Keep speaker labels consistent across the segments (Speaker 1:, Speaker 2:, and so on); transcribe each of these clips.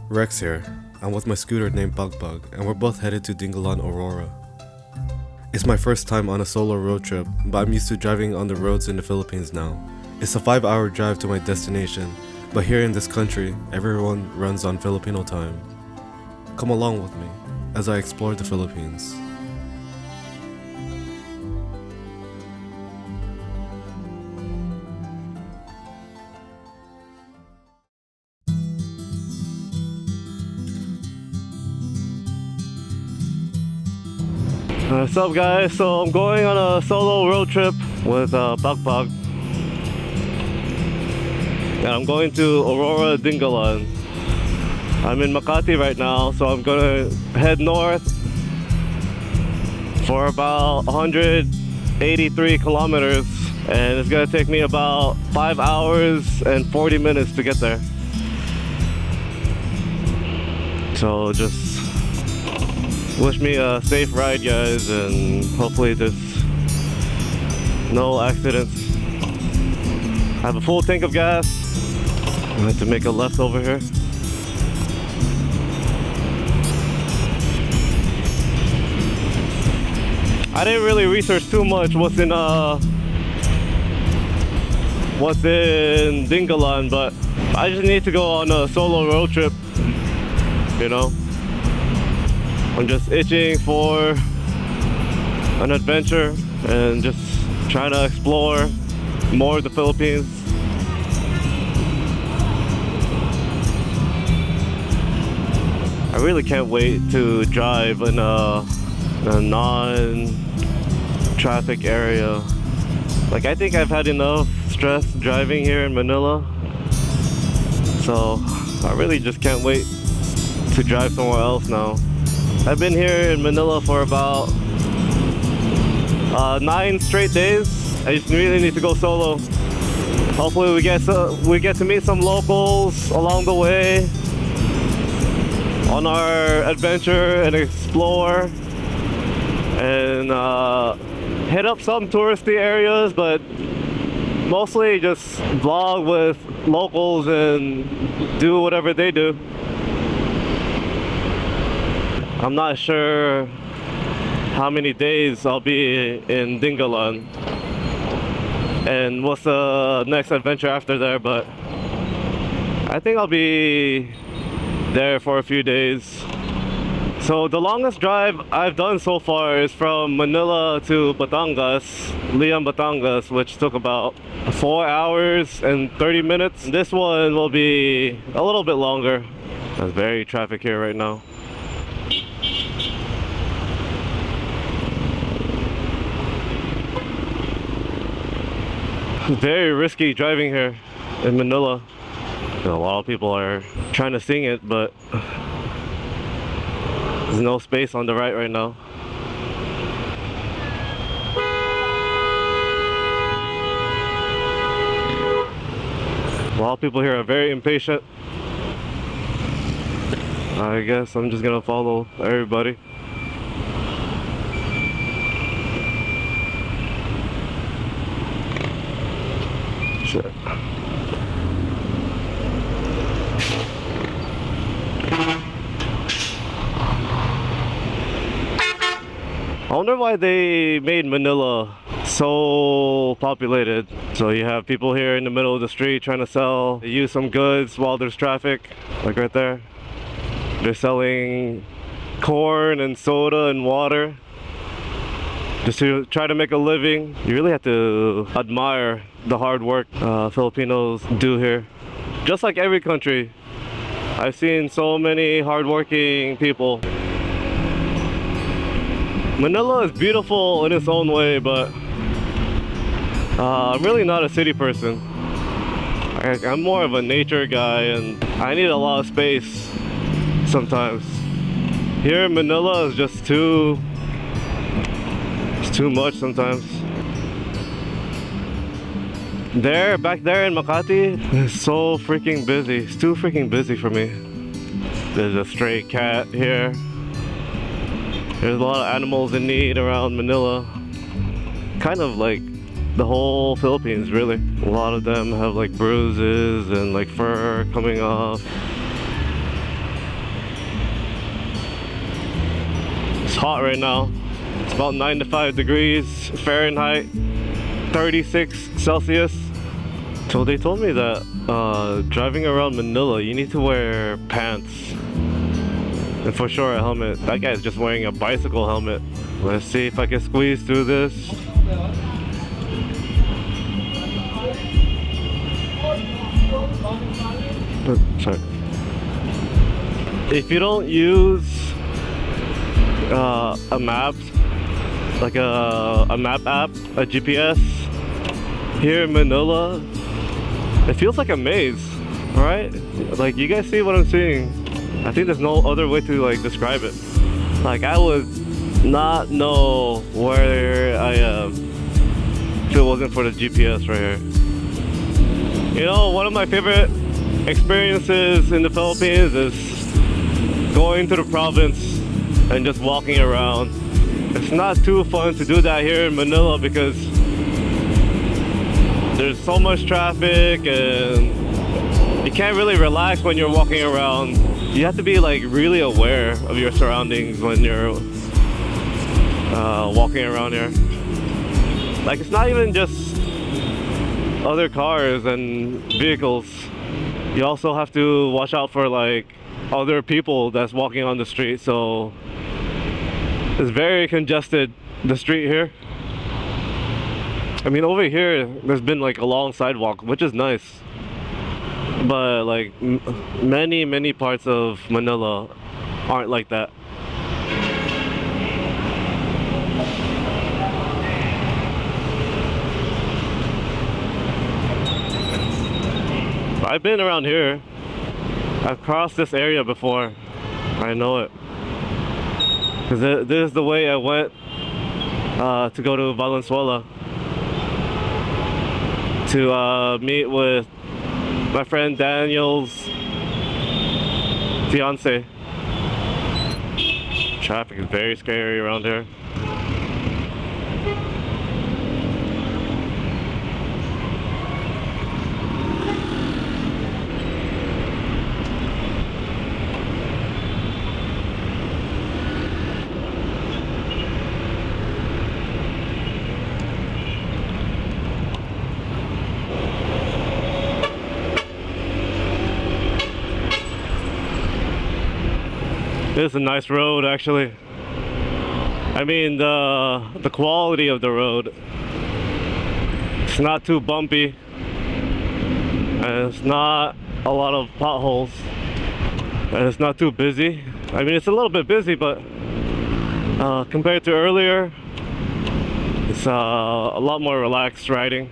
Speaker 1: Rex here. I'm with my scooter named Bug Bug, and we're both headed to Dingalan, Aurora. It's my first time on a solo road trip, but I'm used to driving on the roads in the Philippines now. It's a 5-hour drive to my destination, but here in this country, everyone runs on Filipino time. Come along with me as I explore the Philippines.
Speaker 2: What's up guys? So I'm going on a solo road trip with Bug Bug. And I'm going to Aurora, Dingalan. I'm in Makati right now, so I'm gonna head north for about 183 kilometers, and it's gonna take me about 5 hours and 40 minutes to get there. So just wish me a safe ride guys, and hopefully there's no accidents. I have a full tank of gas. I have to make a left over here. I didn't really research too much what's in Dingalan, but I just need to go on a solo road trip, you know. I'm just itching for an adventure and just trying to explore more of the Philippines. I really can't wait to drive in a non-traffic area. Like, I think I've had enough stress driving here in Manila, so I really just can't wait to drive somewhere else now. I've been here in Manila for about 9 straight days. I just really need to go solo. Hopefully we get to meet some locals along the way on our adventure and explore and hit up some touristy areas, but mostly just vlog with locals and do whatever they do. I'm not sure how many days I'll be in Dingalan and what's the next adventure after there, but I think I'll be there for a few days. So the longest drive I've done so far is from Manila to Batangas, Batangas, which took about 4 hours and 30 minutes. This one will be a little bit longer. There's very traffic here right now. Very risky driving here in Manila. A lot of people are trying to sing it, but there's no space on the right now. A lot of people here are very impatient. I guess I'm just gonna follow everybody. Shit. I wonder why they made Manila so populated. So you have people here in the middle of the street trying to use some goods while there's traffic, like right there. They're selling corn and soda and water just to try to make a living. You really have to admire the hard work Filipinos do here. Just like every country, I've seen so many hardworking people. Manila is beautiful in its own way, but I'm really not a city person. I'm more of a nature guy, and I need a lot of space sometimes. Here in Manila is just too much sometimes. Back there in Makati, it's so freaking busy. It's too freaking busy for me. There's a stray cat here. There's a lot of animals in need around Manila. Kind of like the whole Philippines, really. A lot of them have like bruises and like fur coming off. It's hot right now. It's about 95 degrees Fahrenheit, 36 Celsius. So they told me that driving around Manila, you need to wear pants. And for sure a helmet. That guy's just wearing a bicycle helmet. Let's see if I can squeeze through this. Sorry. If you don't use a map, like a map app, a GPS, here in Manila, it feels like a maze, right? Like, you guys see what I'm seeing? I think there's no other way to like describe it. Like, I would not know where I am if it wasn't for the GPS right here. You know, one of my favorite experiences in the Philippines is going to the province and just walking around. It's not too fun to do that here in Manila because there's so much traffic and you can't really relax when you're walking around. You have to be like really aware of your surroundings when you're walking around here. Like, it's not even just other cars and vehicles. You also have to watch out for like other people that's walking on the street. So it's very congested, the street here. I mean, over here there's been like a long sidewalk, which is nice. But like many parts of Manila aren't like that. I've been around here. I've crossed this area before. I know it. Because this is the way I went to go to Valenzuela to meet with my friend Daniel's fiance. Traffic is very scary around here. This is a nice road, actually. I mean, the quality of the road. It's not too bumpy, and it's not a lot of potholes, and it's not too busy. I mean, it's a little bit busy, but compared to earlier, it's a lot more relaxed riding.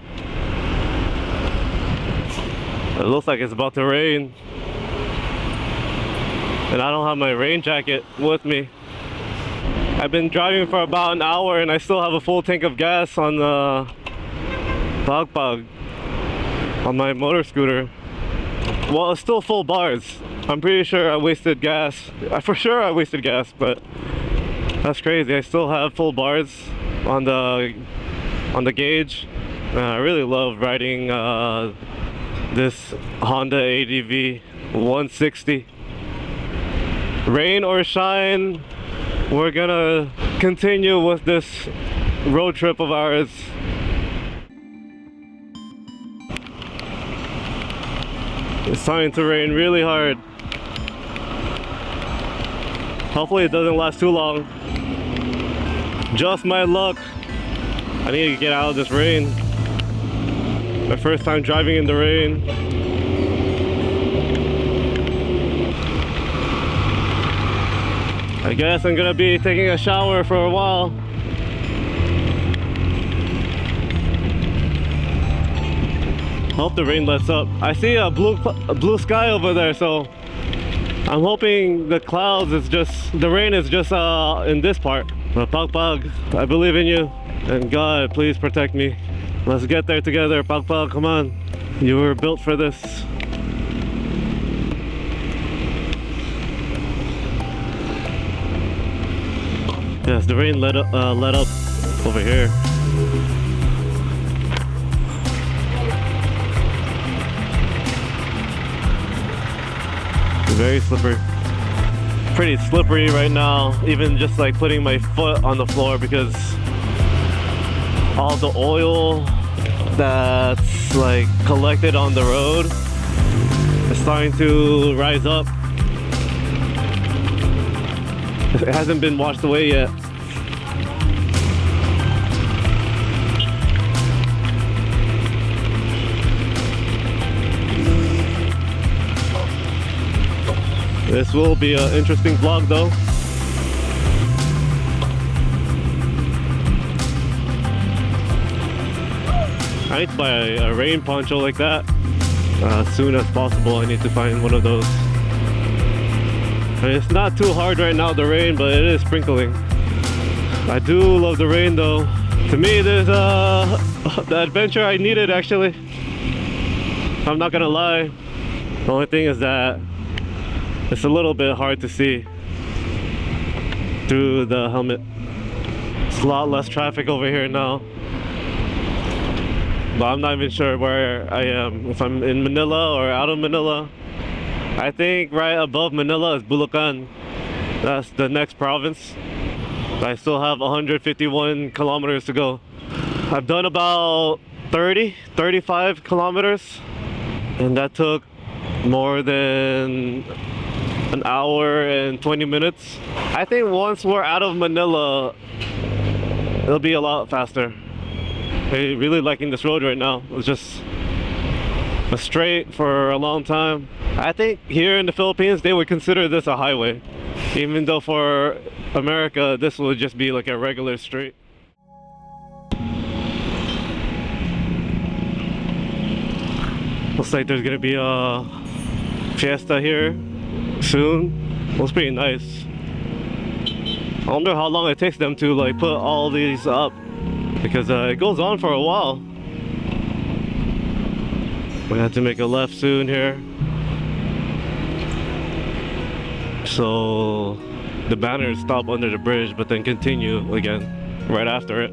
Speaker 2: It looks like it's about to rain. And I don't have my rain jacket with me. I've been driving for about an hour and I still have a full tank of gas on the pagpag on my motor scooter. Well, it's still full bars. I'm pretty sure I wasted gas. For sure I wasted gas, but that's crazy. I still have full bars on the gauge. I really love riding this Honda ADV 160. Rain or shine, we're gonna continue with this road trip of ours. It's starting to rain really hard. Hopefully it doesn't last too long. Just my luck. I need to get out of this rain. My first time driving in the rain. I guess I'm gonna be taking a shower for a while. Hope the rain lets up. I see a blue sky over there, so I'm hoping the clouds is just, the rain is just in this part. But Pagpag, I believe in you, and God, please protect me. Let's get there together, Pagpag, come on. You were built for this. Yes, the rain let up over here. Very slippery. pretty slippery right now, even just like putting my foot on the floor, because all the oil that's like collected on the road is starting to rise up. It hasn't been washed away yet. This will be an interesting vlog though. I need to buy a rain poncho like that as soon as possible. I need to find one of those. And it's not too hard right now, the rain, but it is sprinkling. I do love the rain though. To me, this the adventure I needed actually. I'm not gonna lie. The only thing is that it's a little bit hard to see through the helmet. It's a lot less traffic over here now. But I'm not even sure where I am. If I'm in Manila or out of Manila. I think right above Manila is Bulacan. That's the next province. I still have 151 kilometers to go. I've done about 35 kilometers. And that took more than an hour and 20 minutes. I think once we're out of Manila, it'll be a lot faster. I'm really liking this road right now. It's just a straight for a long time. I think here in the Philippines, they would consider this a highway. Even though for America, this would just be like a regular street. Looks like there's gonna be a FIESTA here soon. Looks pretty nice. I wonder how long it takes them to like put all these up, because it goes on for a while. We have to make a left soon here, so the banners stop under the bridge but then continue again right after it.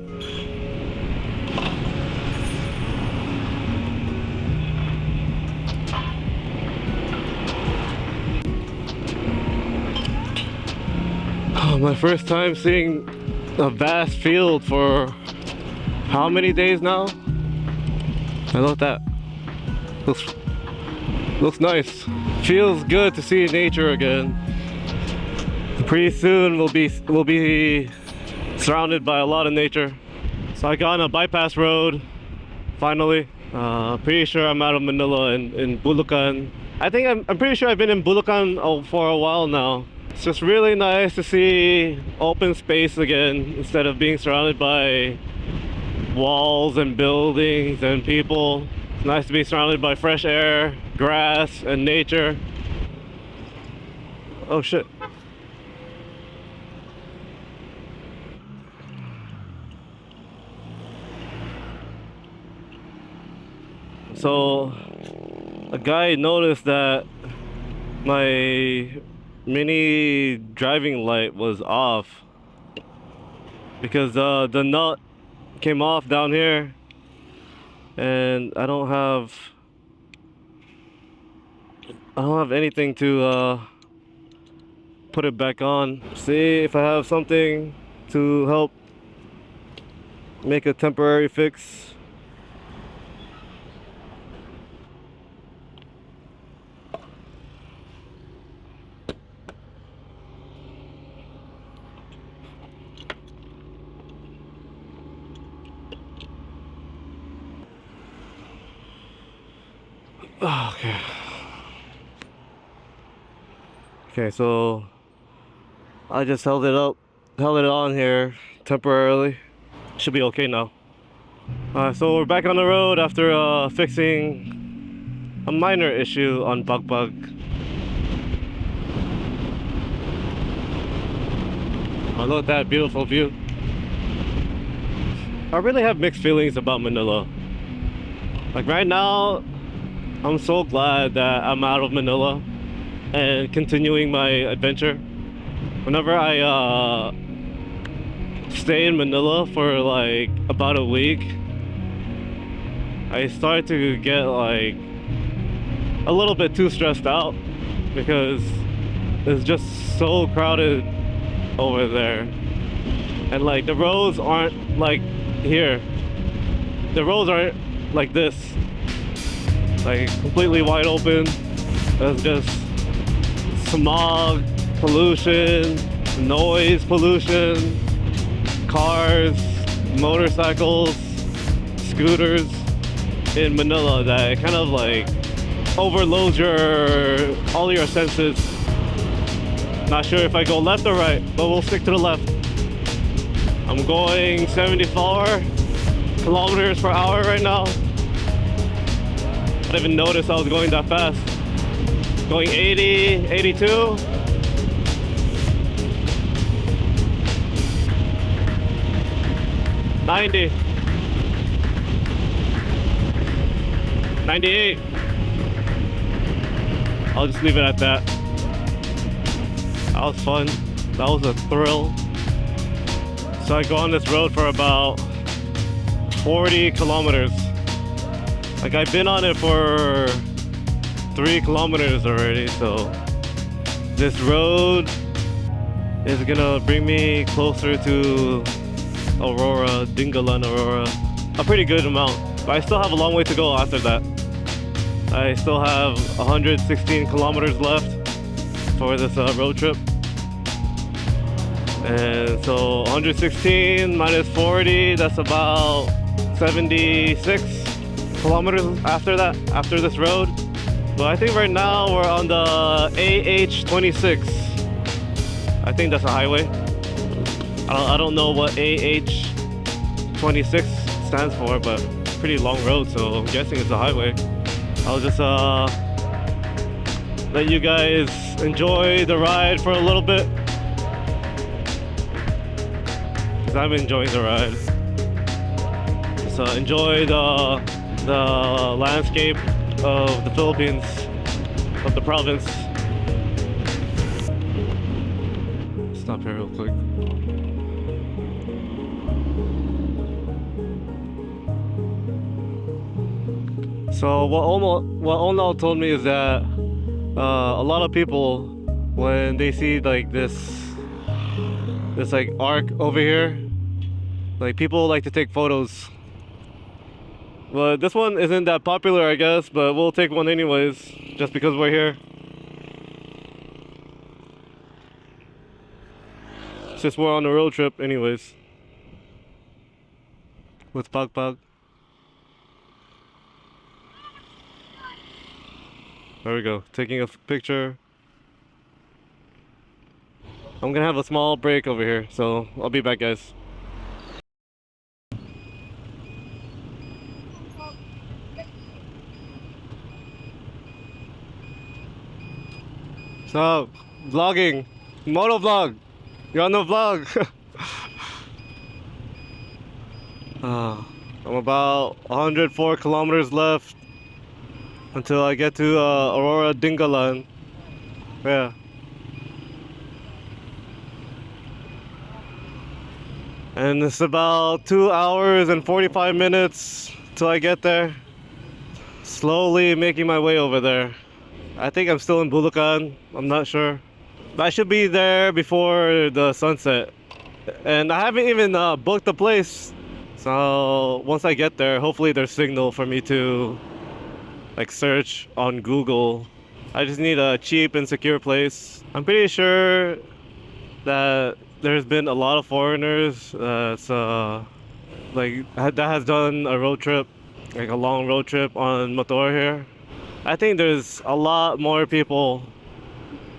Speaker 2: My first time seeing a vast field for how many days now? I love that. Looks nice. Feels good to see nature again. Pretty soon we'll be surrounded by a lot of nature. So I got on a bypass road finally. Pretty sure I'm out of Manila in Bulacan. I think I'm pretty sure I've been in Bulacan for a while now. It's just really nice to see open space again instead of being surrounded by walls and buildings and people. It's nice to be surrounded by fresh air, grass, and nature. Oh shit. So a guy noticed that my mini driving light was off because the nut came off down here, and I don't have anything to put it back on. See if I have something to help make a temporary fix. Okay. Okay, so I just held it on here temporarily. Should be okay now. So we're back on the road after fixing a minor issue on Pagpag. Oh, look at that beautiful view. I really have mixed feelings about Manila. Like right now, I'm so glad that I'm out of Manila and continuing my adventure. Whenever I stay in Manila for like about a week, I start to get like a little bit too stressed out, because is just so crowded over there. And like the roads aren't like here. The roads aren't like this. Like completely wide open. There's just smog, pollution, noise pollution, cars, motorcycles, scooters in Manila that kind of like overloads all your senses. Not sure if I go left or right, but we'll stick to the left. I'm going 74 kilometers per hour right now. I didn't even notice I was going that fast. Going 80, 82. $90, $98. I'll just leave it at that. That was fun. That was a thrill. So I go on this road for about 40 kilometers. Like I've been on it for 3 kilometers already, so this road is gonna bring me closer to Aurora, Dingalan, Aurora. A pretty good amount, but I still have a long way to go after that. I still have 116 kilometers left for this road trip. And so 116 minus 40, that's about 76 kilometers after that, after this road. But I think right now we're on the AH-26. I think that's a highway. I don't know what AH-26 stands for, but pretty long road, so I'm guessing it's a highway. I'll just let you guys enjoy the ride for a little bit, because I'm enjoying the ride. So enjoy the landscape of the Philippines, of the province. Stop here real quick. So what Onal told me is that a lot of people, when they see like this like arc over here, like people like to take photos. But this one isn't that popular, I guess, but we'll take one anyways, just because we're here. Since we're on a road trip anyways. With Pagpag. There we go, taking a picture. I'm gonna have a small break over here, so I'll be back, guys. So, vlogging, Motovlog. You're on the vlog. I'm about 104 kilometers left until I get to Aurora, Dingalan. Yeah. And it's about 2 hours and 45 minutes till I get there. Slowly making my way over there. I think I'm still in Bulacan, I'm not sure. But I should be there before the sunset. And I haven't even booked the place. So once I get there, hopefully there's signal for me to like search on Google. I just need a cheap and secure place. I'm pretty sure that there's been a lot of foreigners that has done a road trip, like a long road trip on motor here. I think there's a lot more people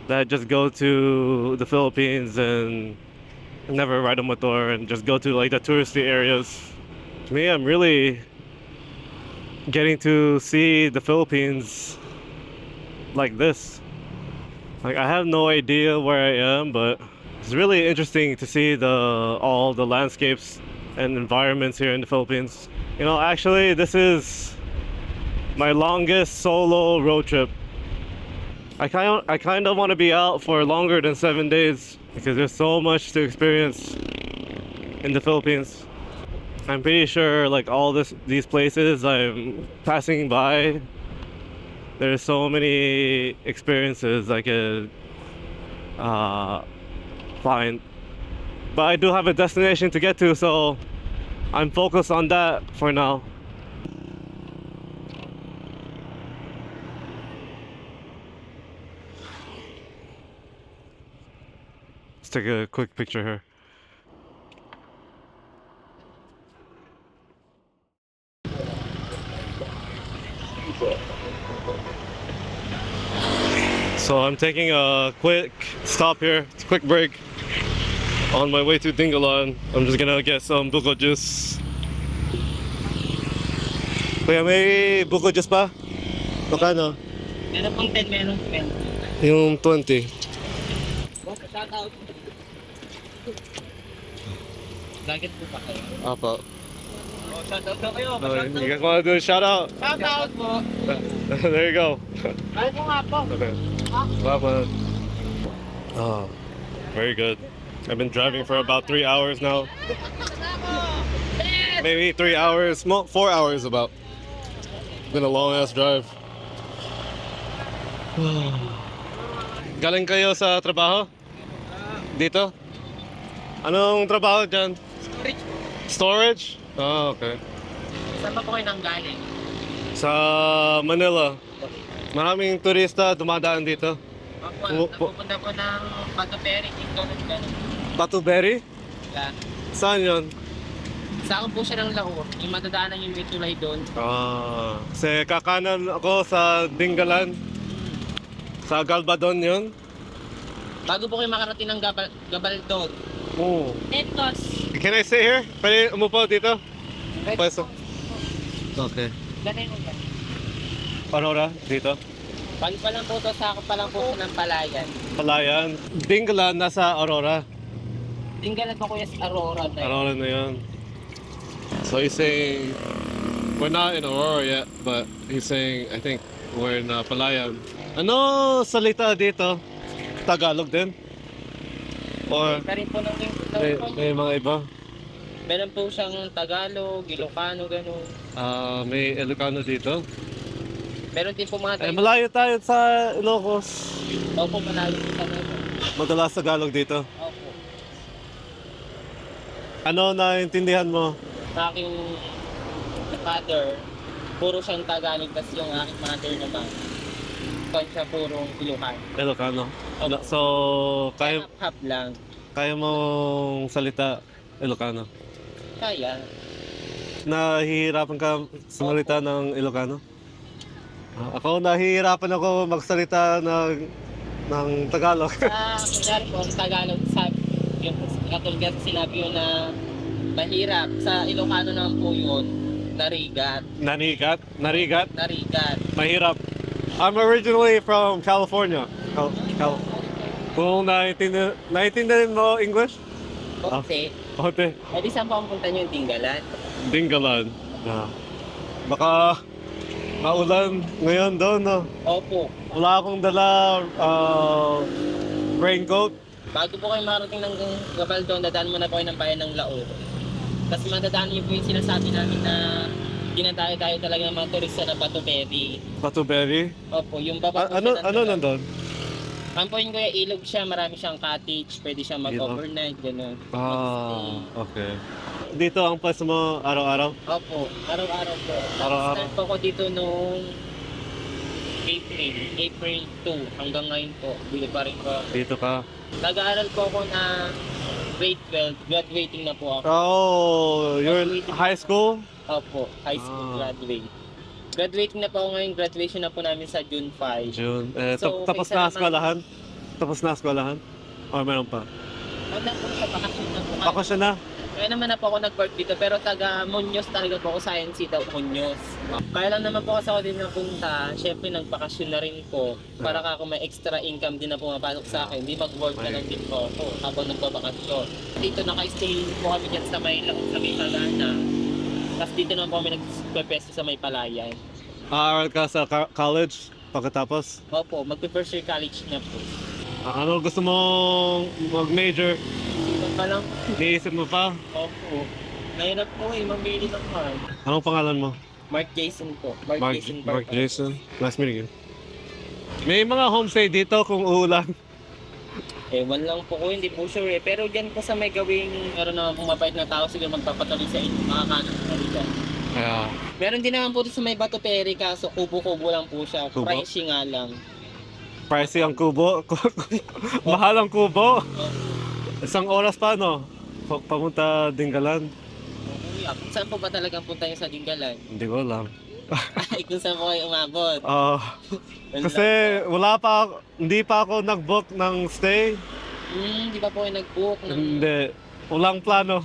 Speaker 2: that just go to the Philippines and never ride a motor and just go to like the touristy areas. To me, I'm really getting to see the Philippines like this. Like I have no idea where I am, but it's really interesting to see all the landscapes and environments here in the Philippines. You know, actually this is my longest solo road trip. I kind of want to be out for longer than 7 days because there's so much to experience in the Philippines. I'm pretty sure like all these places I'm passing by, there's so many experiences I could find. But I do have a destination to get to, so I'm focused on that for now. Let's take a quick picture here. So I'm taking a quick stop here, it's a quick break on my way to Dingalan. I'm just gonna get some buko juice. Kuya, may buko juice pa? Magkano?
Speaker 3: Meron pong 10, meron 20.
Speaker 2: Yung 20.
Speaker 3: Shoutout. Nugget po pa kayo?
Speaker 2: Apo.
Speaker 3: Oh, shoutout po kayo.
Speaker 2: You guys wanna do a shout out?
Speaker 3: Shoutout po.
Speaker 2: There you go.
Speaker 3: Ano nga po?
Speaker 2: Okay. Salamat. Oh, very good. I've been driving for about 3 hours now. Maybe 3 hours, 4 hours about. Been a long ass drive. Galing kayo sa trabaho? Dito? Anong trabaho dyan?
Speaker 3: Storage po.
Speaker 2: Storage? Oh, okay.
Speaker 3: Saan ba po kayo nang galing?
Speaker 2: Sa Manila. Maraming turista dumadaan dito.
Speaker 3: Opo, napupunta po ng Patuperi, Dingalan.
Speaker 2: Patuberi?
Speaker 3: Yeah.
Speaker 2: Saan yun?
Speaker 3: Saan po siya ng Laur? Yung matadaanan yung may tulay doon.
Speaker 2: Kasi kakanan ako sa Dingalan. Sa Galbadon yun.
Speaker 3: Bago po kayo makarating ng Gabaldon.
Speaker 2: Oh.
Speaker 3: Netos.
Speaker 2: Can I sit here? Pwede umupo dito? Pwesto. Okay.
Speaker 3: Ganun mo yan.
Speaker 2: Aurora, dito.
Speaker 3: Bali pa lang po to, sakop pa lang po siya ng Palayan.
Speaker 2: Palayan. Dingalan, nasa Aurora.
Speaker 3: Dingalan po kuya sa Aurora na yun.
Speaker 2: Aurora na yun. So he's saying, we're not in Aurora yet, but he's saying, I think, we're in Palayan. Ano salita dito? Tagalog din? Or
Speaker 3: Iba rin po ng
Speaker 2: may mga iba?
Speaker 3: meron po siyang Tagalog, Ilocano, gano'n.
Speaker 2: May Ilocano dito?
Speaker 3: Meron din po mga
Speaker 2: Eh, malayo tayo sa Ilocos.
Speaker 3: Opo, malayo po sa meron.
Speaker 2: Madalas Tagalog dito.
Speaker 3: Opo.
Speaker 2: Ano naintindihan mo?
Speaker 3: Sa aking father, puro siyang Tagalog, tapos yung aking mother naman, kung siya purong Ilocano.
Speaker 2: Ilocano. So, kaya
Speaker 3: Hap-hap lang.
Speaker 2: mong salita Ilocano?
Speaker 3: Kaya.
Speaker 2: Nahihirapan ka sumalita ng Ilocano? Ako nahihirapan ako magsalita ng Tagalog.
Speaker 3: Kunyari po, ang Tagalog, yung katulad sinabi yun na mahirap. Sa Ilocano naman po yun, narigat.
Speaker 2: Nanigat? Narigat?
Speaker 3: Narigat.
Speaker 2: Mahirap. I'm originally from California. Kung naiintindihan mo English?
Speaker 3: Okay.
Speaker 2: Ote.
Speaker 3: Eh di saan po ang punta nyo yung Dingalan?
Speaker 2: Dingalan. Baka maulan ngayon doon, no?
Speaker 3: Opo.
Speaker 2: Wala akong dala raincoat.
Speaker 3: Bago po kayo marating ng Gabaldon, dadaan muna po kayo ng bayan ng Laur. Kasi madadaan niyo po yung sinasabi namin na dinadayo-dayo talaga ng mga turista na Patuperi.
Speaker 2: Patuberi.
Speaker 3: Opo, yung baba po
Speaker 2: Ano
Speaker 3: siya ng-
Speaker 2: nandun?
Speaker 3: Ang po yung kuya, ilog siya, marami siyang cottage, pwede siyang mag-overnight, gano'n.
Speaker 2: Okay. Dito ang pwesto mo araw-araw?
Speaker 3: Opo, araw-araw po.
Speaker 2: Araw-araw.
Speaker 3: Start po ako dito nung April 2 hanggang ngayon po. Bili pa rin po.
Speaker 2: Dito ka?
Speaker 3: Nag-aaral po ako na grade 12, graduating na po ako.
Speaker 2: Oh, you're in high school?
Speaker 3: Opo, high school graduate. Graduating na po ako ngayon, graduation na po namin sa June 5.
Speaker 2: June.
Speaker 3: So,
Speaker 2: Tapos
Speaker 3: may
Speaker 2: na
Speaker 3: isa
Speaker 2: eskwelahan? Tapos na eskwelahan? O meron pa?
Speaker 3: Wala po sa bakasyon na po.
Speaker 2: Ako siya na?
Speaker 3: Kaya naman na po ako nag-work dito, pero taga Muñoz talaga po ako, Science City daw, Muñoz. Kaya lang naman po kasi ako din napunta, syempre nagpakasyon na rin po, para ako may extra income din na pumapasok sa akin, di mag-work na lang din po ako habang nagpapakasyon. Dito naka-stay po kami dyan sa may Sagana, tapos dito naman po kami nagpe-pesto sa may Palayan.
Speaker 2: Aaral ka sa college pagkatapos?
Speaker 3: Opo, magpe-first year college na po.
Speaker 2: Ano gusto mong mag-major?
Speaker 3: Dito pa lang,
Speaker 2: Niisip mo pa?
Speaker 3: opo. Nahirap po mamili ng card.
Speaker 2: Anong pangalan mo?
Speaker 3: Mark Jason po. Mark Jason
Speaker 2: Mark
Speaker 3: Park.
Speaker 2: Jason. Nice meeting you. May mga homestay dito kung uulan.
Speaker 3: Ewan lang po ko, hindi po sure eh. Pero dyan po sa may gawing, meron naman pong mabait na tao, siguro magpapatuloy sa inyo, makakanan po dyan.
Speaker 2: Yeah.
Speaker 3: Meron din naman po dito sa may Bato Peri, kaso kubo-kubo lang po siya.
Speaker 2: Kubo?
Speaker 3: Pricey nga lang.
Speaker 2: Pricey ang kubo. Mahal ang kubo. Isang oras pa, no? Papunta Dingalan.
Speaker 3: Kung saan po ba talagang punta yung sa Dingalan?
Speaker 2: Hindi ko alam.
Speaker 3: Ay, kung saan po kayo umabot?
Speaker 2: Kasi hindi pa ako nag-book ng stay.
Speaker 3: Di ba po kayo nag-book?
Speaker 2: Hindi. Walang plano.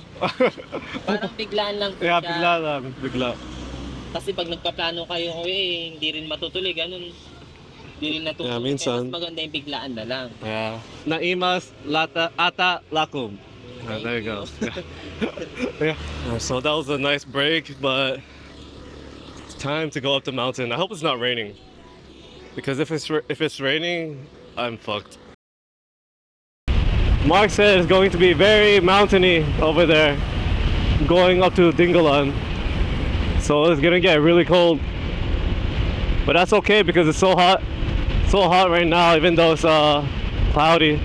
Speaker 3: Parang biglaan lang po
Speaker 2: Kaya
Speaker 3: siya.
Speaker 2: bigla lang. Bigla.
Speaker 3: Kasi pag nagpaplano kayo, hindi rin matutuloy, ganun. Hindi rin natutuloy.
Speaker 2: Yeah, minsan.
Speaker 3: Kaya mas maganda yung biglaan na lang.
Speaker 2: Yeah. Naimas ata lakum. There you go. Yeah. So that was a nice break, but it's time to go up the mountain. I hope it's not raining, because if it's raining, I'm fucked. Mark said it's going to be very mountainy over there, going up to Dingalan. So it's gonna get really cold, but that's okay because it's so hot right now, even though it's cloudy.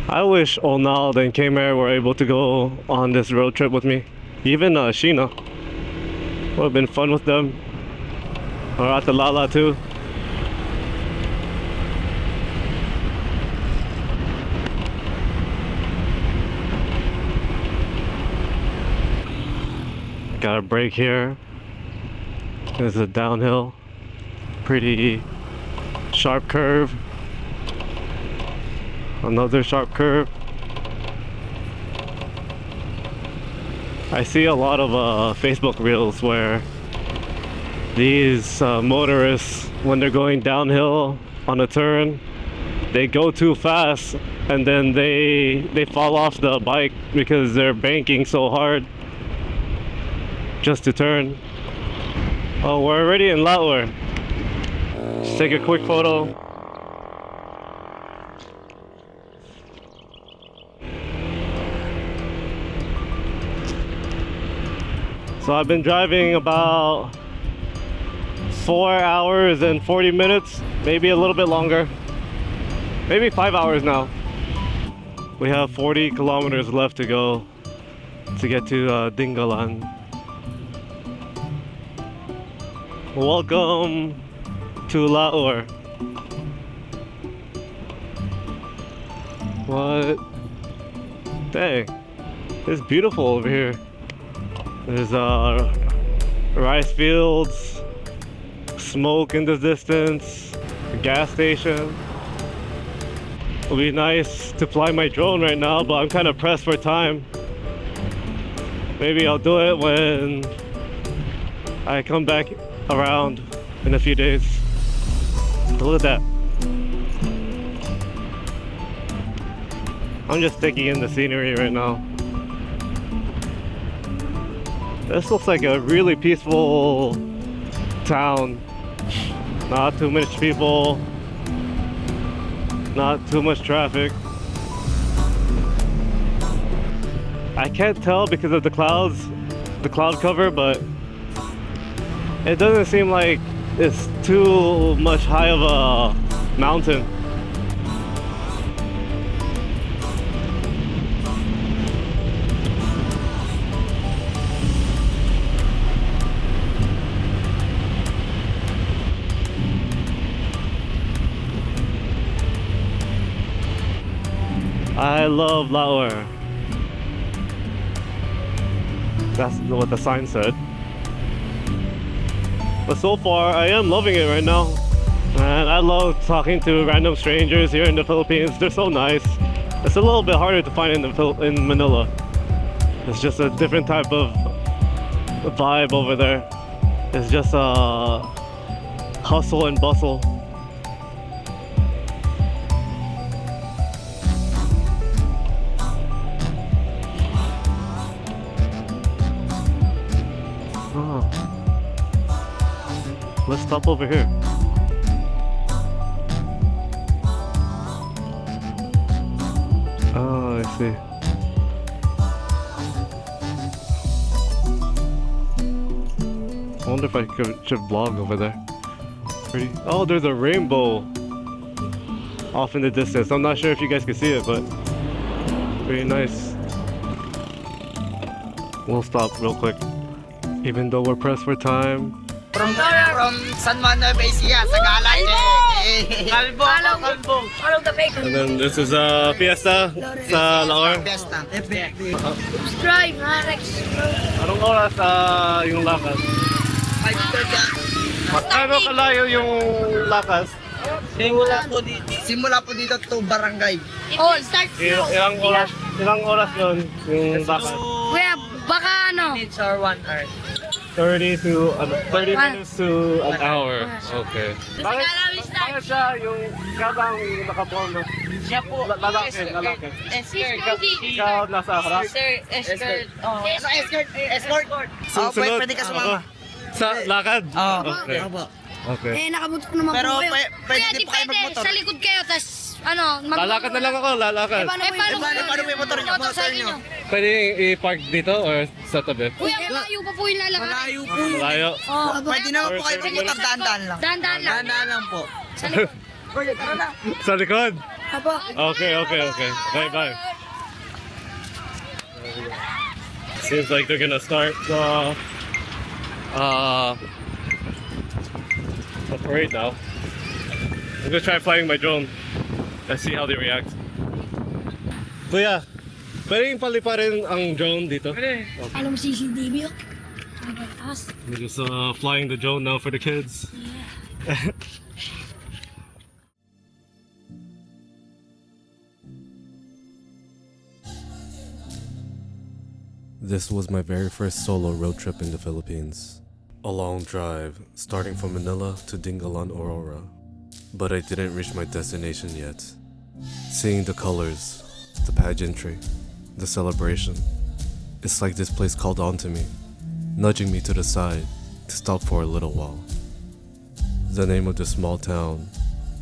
Speaker 2: I wish Onald and K-Mare were able to go on this road trip with me. Even Sheena. Would have been fun with them. Or at the Lala too. Got a break here. There's a downhill. Pretty sharp curve. Another sharp curve. I see a lot of Facebook reels where these motorists, when they're going downhill on a turn, they go too fast and then they fall off the bike because they're banking so hard just to turn. Oh, we're already in Laur. Let's take a quick photo. So I've been driving about 4 hours and 40 minutes, maybe a little bit longer, maybe 5 hours now. We have 40 kilometers left to go to get to Dingalan. Welcome to Laur. What? Dang, it's beautiful over here. There's rice fields, smoke in the distance, a gas station. It'll be nice to fly my drone right now, but I'm kind of pressed for time. Maybe I'll do it when I come back around in a few days. Look at that. I'm just taking in the scenery right now. This looks like a really peaceful town. Not too much people, not too much traffic. I can't tell because of the clouds, the cloud cover, but it doesn't seem like it's too much high of a mountain. I love Laur. That's what the sign said. But so far, I am loving it right now. And I love talking to random strangers here in the Philippines. They're so nice. It's a little bit harder to find in Manila. It's just a different type of vibe over there. It's just a hustle and bustle. Let's stop over here. Oh, I see. I wonder if I should vlog over there. Pretty. Oh, there's a rainbow off in the distance. I'm not sure if you guys can see it, but very nice. We'll stop real quick, even though we're pressed for time.
Speaker 4: From San Juan, Nueva Ecija, sa Galan. Kalbo.
Speaker 2: And then this is FIESTA sa Laur.
Speaker 4: FIESTA.
Speaker 5: Subscribe, Rex.
Speaker 2: Anong oras yung lakas?
Speaker 4: 5:30.
Speaker 2: Magkano kalayo yung lakas?
Speaker 4: Simula po dito to barangay.
Speaker 5: Oh, start slow.
Speaker 2: Ilang oras yun yung lakas?
Speaker 5: Kuya, baka ano?
Speaker 4: Minutes or 1 hour.
Speaker 2: 30 minutes to an hour. Okay. Bakit siya yung kabang nakaporma?
Speaker 4: Siya po.
Speaker 2: Lalaki.
Speaker 4: Escort.
Speaker 2: Ikaw nasa harap?
Speaker 4: Escort. Ano escort? Escort.
Speaker 2: Susunod.
Speaker 4: Pwede ka sumama.
Speaker 2: Sa lakad? Okay.
Speaker 4: Opo.
Speaker 2: Okay.
Speaker 5: Nakamotor naman
Speaker 4: Pero
Speaker 5: po kayo.
Speaker 4: pwede
Speaker 5: Kuya,
Speaker 4: din po kayo magmotor.
Speaker 5: Sa likod kayo, tas
Speaker 2: Lalakad na lang ako, lalakad.
Speaker 5: paano
Speaker 4: po yung motor niyo?
Speaker 5: motorcycle niyo?
Speaker 2: Pwede i-park dito or sa tabi?
Speaker 5: Kuya, malayo pa po yung lalakad.
Speaker 4: Malayo po.
Speaker 2: Malayo.
Speaker 5: Oh,
Speaker 4: Pwede naman po kayo magmotor, dahan-dahan lang.
Speaker 5: Dahan-dahan lang.
Speaker 4: Dahan-dahan lang po.
Speaker 5: Sa likod.
Speaker 4: Tara na.
Speaker 2: Sa likod?
Speaker 5: Apo.
Speaker 2: Okay. Bye. Seems like they're gonna start the parade now. I'm gonna try flying my drone. Let's see how they react. Kuya, pwedeng paliparin ang drone dito? Pwede.
Speaker 5: Alam mo CCTV yun? Taas.
Speaker 2: We're just flying the drone now for the kids.
Speaker 1: This was my very first solo road trip in the Philippines. A long drive, starting from Manila to Dingalan, Aurora. But I didn't reach my destination yet. Seeing the colors, the pageantry, the celebration, it's like this place called on to me, nudging me to the side to stop for a little while. The name of the small town,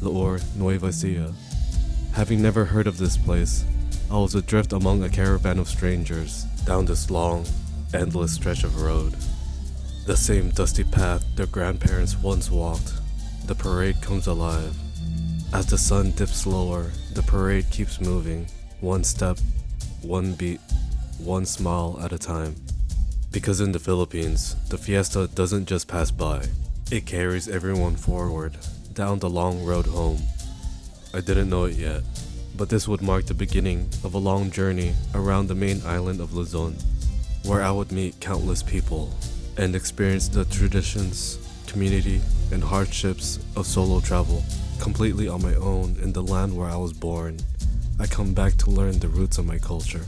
Speaker 1: Laur, Nueva Ecija. Having never heard of this place, I was adrift among a caravan of strangers down this long, endless stretch of road. The same dusty path their grandparents once walked. The parade comes alive. As the sun dips lower, the parade keeps moving, one step, one beat, one smile at a time. Because in the Philippines, the fiesta doesn't just pass by, it carries everyone forward, down the long road home. I didn't know it yet, but this would mark the beginning of a long journey around the main island of Luzon, where I would meet countless people and experience the traditions, community, and hardships of solo travel completely on my own in the land where I was born. I come back to learn the roots of my culture.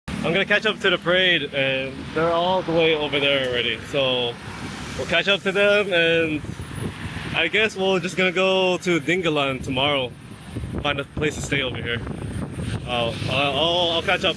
Speaker 2: I'm gonna catch up to the parade, and they're all the way over there already. So we'll catch up to them, and I guess we're just gonna go to Dingalan tomorrow. Find a place to stay over here. I'll catch up.